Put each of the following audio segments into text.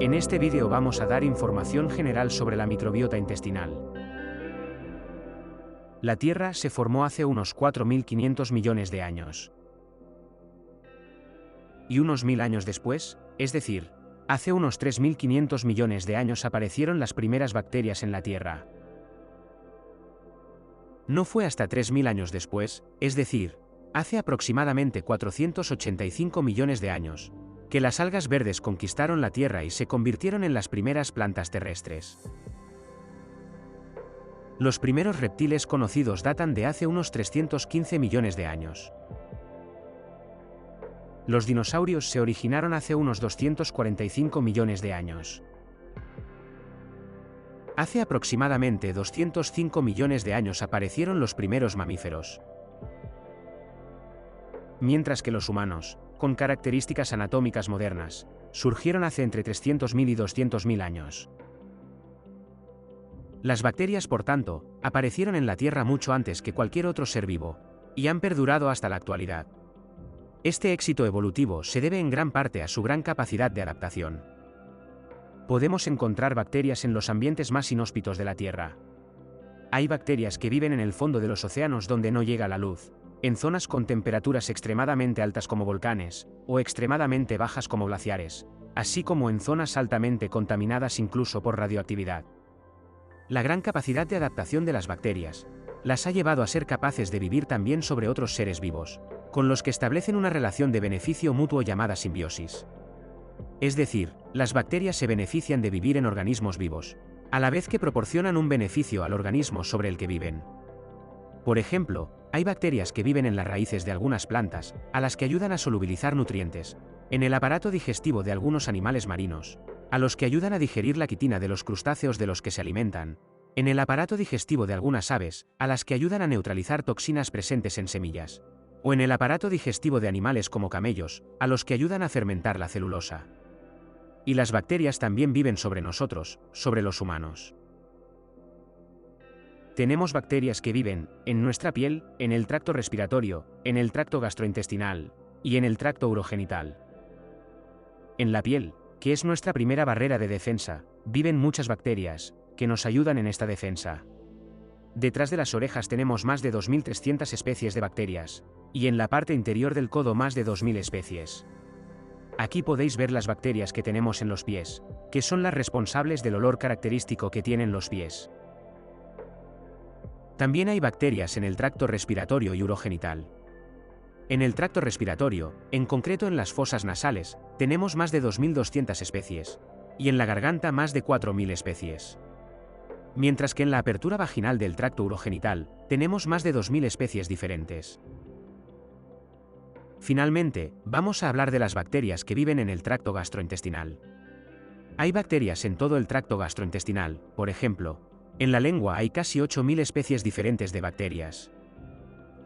En este vídeo vamos a dar información general sobre la microbiota intestinal. La Tierra se formó hace unos 4.500 millones de años. Y unos 1000 años después, es decir, hace unos 3.500 millones de años aparecieron las primeras bacterias en la Tierra. No fue hasta 3.000 años después, es decir, hace aproximadamente 485 millones de años, que las algas verdes conquistaron la Tierra y se convirtieron en las primeras plantas terrestres. Los primeros reptiles conocidos datan de hace unos 315 millones de años. Los dinosaurios se originaron hace unos 245 millones de años. Hace aproximadamente 205 millones de años aparecieron los primeros mamíferos. Mientras que los humanos, con características anatómicas modernas, surgieron hace entre 300.000 y 200.000 años. Las bacterias, por tanto, aparecieron en la Tierra mucho antes que cualquier otro ser vivo, y han perdurado hasta la actualidad. Este éxito evolutivo se debe en gran parte a su gran capacidad de adaptación. Podemos encontrar bacterias en los ambientes más inhóspitos de la Tierra. Hay bacterias que viven en el fondo de los océanos donde no llega la luz, en zonas con temperaturas extremadamente altas como volcanes, o extremadamente bajas como glaciares, así como en zonas altamente contaminadas incluso por radioactividad. La gran capacidad de adaptación de las bacterias las ha llevado a ser capaces de vivir también sobre otros seres vivos, con los que establecen una relación de beneficio mutuo llamada simbiosis. Es decir, las bacterias se benefician de vivir en organismos vivos, a la vez que proporcionan un beneficio al organismo sobre el que viven. Por ejemplo, hay bacterias que viven en las raíces de algunas plantas, a las que ayudan a solubilizar nutrientes, en el aparato digestivo de algunos animales marinos, a los que ayudan a digerir la quitina de los crustáceos de los que se alimentan, en el aparato digestivo de algunas aves, a las que ayudan a neutralizar toxinas presentes en semillas, o en el aparato digestivo de animales como camellos, a los que ayudan a fermentar la celulosa. Y las bacterias también viven sobre nosotros, sobre los humanos. Tenemos bacterias que viven en nuestra piel, en el tracto respiratorio, en el tracto gastrointestinal y en el tracto urogenital. En la piel, que es nuestra primera barrera de defensa, viven muchas bacterias que nos ayudan en esta defensa. Detrás de las orejas tenemos más de 2.300 especies de bacterias, y en la parte interior del codo más de 2.000 especies. Aquí podéis ver las bacterias que tenemos en los pies, que son las responsables del olor característico que tienen los pies. También hay bacterias en el tracto respiratorio y urogenital. En el tracto respiratorio, en concreto en las fosas nasales, tenemos más de 2.200 especies, y en la garganta más de 4.000 especies. Mientras que en la apertura vaginal del tracto urogenital, tenemos más de 2.000 especies diferentes. Finalmente, vamos a hablar de las bacterias que viven en el tracto gastrointestinal. Hay bacterias en todo el tracto gastrointestinal, por ejemplo, en la lengua hay casi 8.000 especies diferentes de bacterias.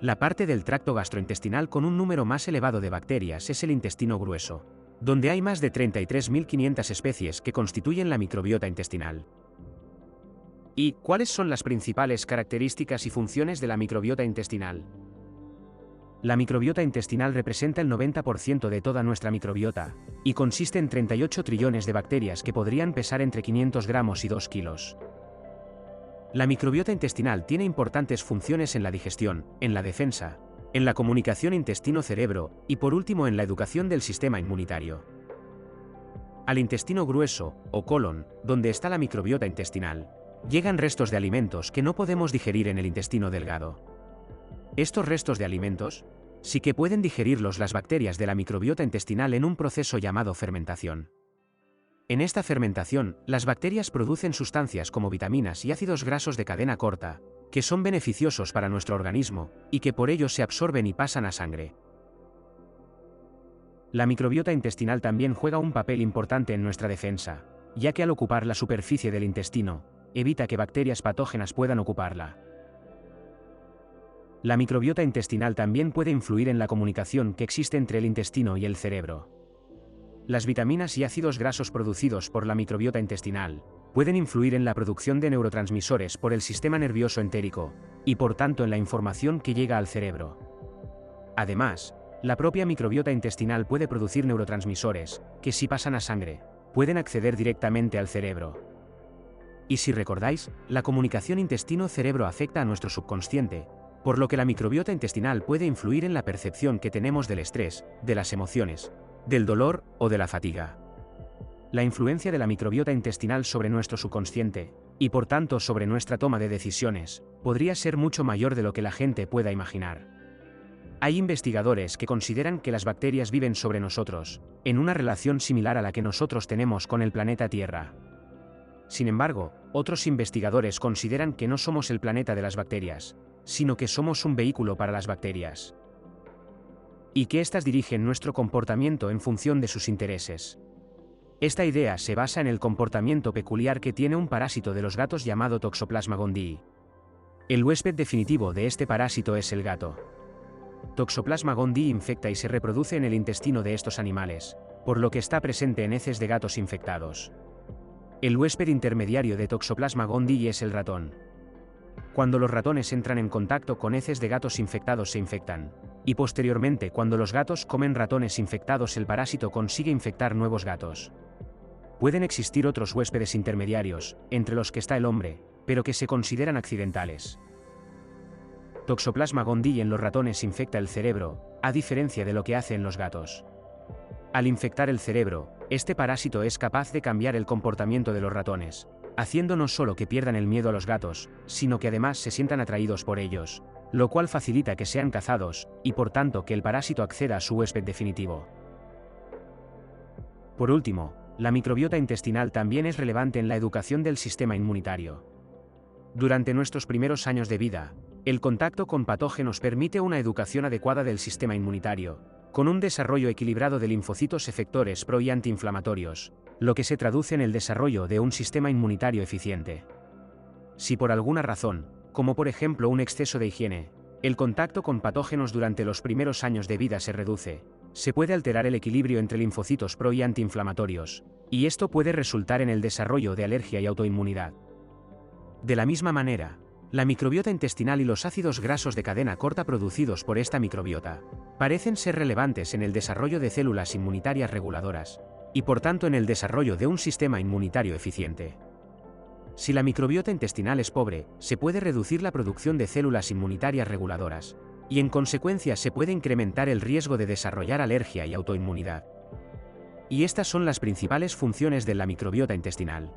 La parte del tracto gastrointestinal con un número más elevado de bacterias es el intestino grueso, donde hay más de 33.500 especies que constituyen la microbiota intestinal. ¿Y cuáles son las principales características y funciones de la microbiota intestinal? La microbiota intestinal representa el 90% de toda nuestra microbiota, y consiste en 38 trillones de bacterias que podrían pesar entre 500 gramos y 2 kilos. La microbiota intestinal tiene importantes funciones en la digestión, en la defensa, en la comunicación intestino-cerebro, y por último en la educación del sistema inmunitario. Al intestino grueso, o colon, donde está la microbiota intestinal, llegan restos de alimentos que no podemos digerir en el intestino delgado. Estos restos de alimentos sí que pueden digerirlos las bacterias de la microbiota intestinal en un proceso llamado fermentación. En esta fermentación, las bacterias producen sustancias como vitaminas y ácidos grasos de cadena corta, que son beneficiosos para nuestro organismo, y que por ello se absorben y pasan a sangre. La microbiota intestinal también juega un papel importante en nuestra defensa, ya que al ocupar la superficie del intestino, evita que bacterias patógenas puedan ocuparla. La microbiota intestinal también puede influir en la comunicación que existe entre el intestino y el cerebro. Las vitaminas y ácidos grasos producidos por la microbiota intestinal pueden influir en la producción de neurotransmisores por el sistema nervioso entérico, y por tanto en la información que llega al cerebro. Además, La propia microbiota intestinal puede producir neurotransmisores, que si pasan a sangre, pueden acceder directamente al cerebro. Y si recordáis, la comunicación intestino-cerebro afecta a nuestro subconsciente, por lo que la microbiota intestinal puede influir en la percepción que tenemos del estrés, de las emociones, del dolor o de la fatiga. La influencia de la microbiota intestinal sobre nuestro subconsciente, y por tanto sobre nuestra toma de decisiones, podría ser mucho mayor de lo que la gente pueda imaginar. Hay investigadores que consideran que las bacterias viven sobre nosotros, en una relación similar a la que nosotros tenemos con el planeta Tierra. Sin embargo, otros investigadores consideran que no somos el planeta de las bacterias, sino que somos un vehículo para las bacterias. Y que éstas dirigen nuestro comportamiento en función de sus intereses. Esta idea se basa en el comportamiento peculiar que tiene un parásito de los gatos llamado Toxoplasma gondii. El huésped definitivo de este parásito es el gato. Toxoplasma gondii infecta y se reproduce en el intestino de estos animales, por lo que está presente en heces de gatos infectados. El huésped intermediario de Toxoplasma gondii es el ratón. Cuando los ratones entran en contacto con heces de gatos infectados se infectan, y posteriormente cuando los gatos comen ratones infectados el parásito consigue infectar nuevos gatos. Pueden existir otros huéspedes intermediarios, entre los que está el hombre, pero que se consideran accidentales. Toxoplasma gondii en los ratones infecta el cerebro, a diferencia de lo que hace en los gatos. Al infectar el cerebro, este parásito es capaz de cambiar el comportamiento de los ratones, haciendo no solo que pierdan el miedo a los gatos, sino que además se sientan atraídos por ellos, lo cual facilita que sean cazados, y por tanto que el parásito acceda a su huésped definitivo. Por último, la microbiota intestinal también es relevante en la educación del sistema inmunitario. Durante nuestros primeros años de vida, el contacto con patógenos permite una educación adecuada del sistema inmunitario, con un desarrollo equilibrado de linfocitos efectores pro y antiinflamatorios, lo que se traduce en el desarrollo de un sistema inmunitario eficiente. Si por alguna razón, como por ejemplo un exceso de higiene, el contacto con patógenos durante los primeros años de vida se reduce, se puede alterar el equilibrio entre linfocitos pro y antiinflamatorios, y esto puede resultar en el desarrollo de alergia y autoinmunidad. De la misma manera, la microbiota intestinal y los ácidos grasos de cadena corta producidos por esta microbiota parecen ser relevantes en el desarrollo de células inmunitarias reguladoras, y por tanto en el desarrollo de un sistema inmunitario eficiente. Si la microbiota intestinal es pobre, se puede reducir la producción de células inmunitarias reguladoras, y en consecuencia se puede incrementar el riesgo de desarrollar alergia y autoinmunidad. Y estas son las principales funciones de la microbiota intestinal.